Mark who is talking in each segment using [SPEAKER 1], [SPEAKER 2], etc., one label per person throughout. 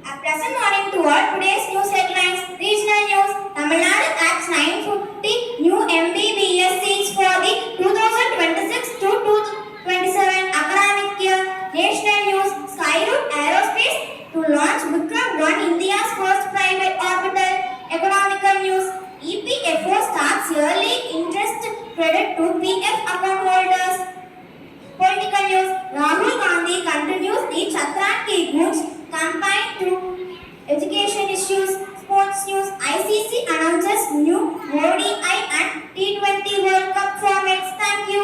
[SPEAKER 1] A pleasant morning to all. Today's news headlines. Regional news. Tamil Nadu adds 950 new MBBS seats for the 2026 to 2027 academic year. National news. Skyroot Aerospace to launch Vikram 1, India's first private orbital. Economical news. EPFO starts yearly interest credit to PF account holders. Political news. Rahul Gandhi continues the Chatran Ki Goods campaign to education issues. Sports news. ICC announces new ODI and T20 World Cup formats. Thank you.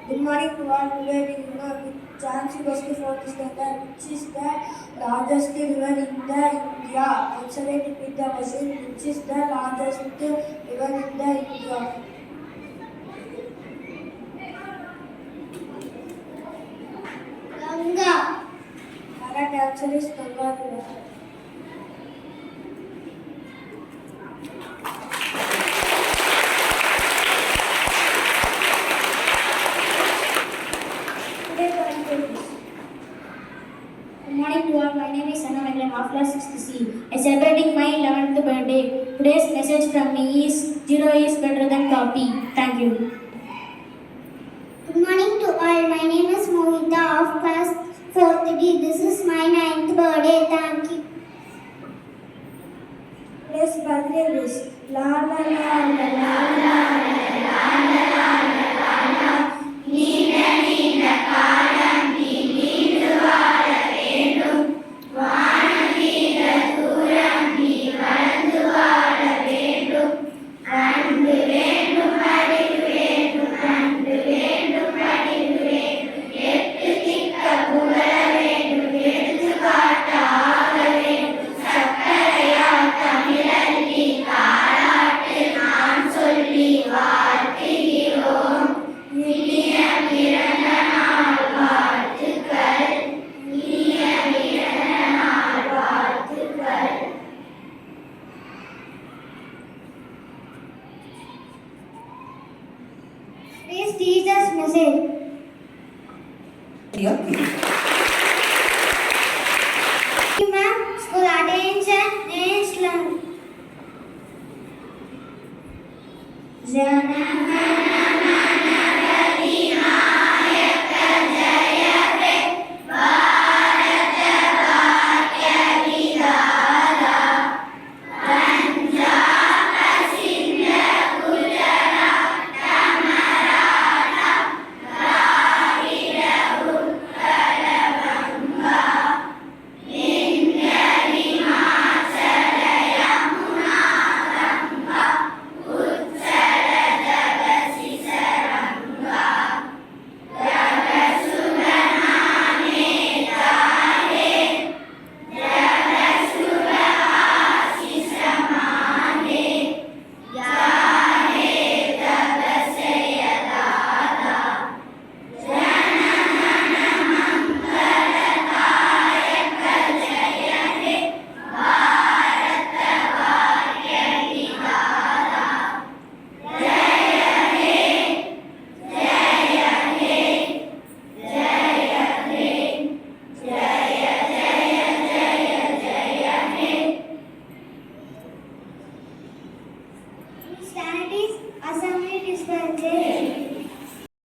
[SPEAKER 2] Good morning to all. Today we will Jhansi Bastu for this standard, which is the largest river in the India. Once again repeat the question, which is the largest river in the India.
[SPEAKER 1] Ganga.
[SPEAKER 2] Correct answer is Ganga river.
[SPEAKER 3] Good morning to all. My name is Sana and I am of class 6th C. I am celebrating my 11th birthday. Today's message from me is zero is better than copy. Thank you.
[SPEAKER 4] Good morning to all. My name is Mohita of class 4th D. This is my 9th birthday. Thank you.
[SPEAKER 2] Today's birthday wish. La la la la la la la la.
[SPEAKER 4] Please teach us message.
[SPEAKER 5] Yeah.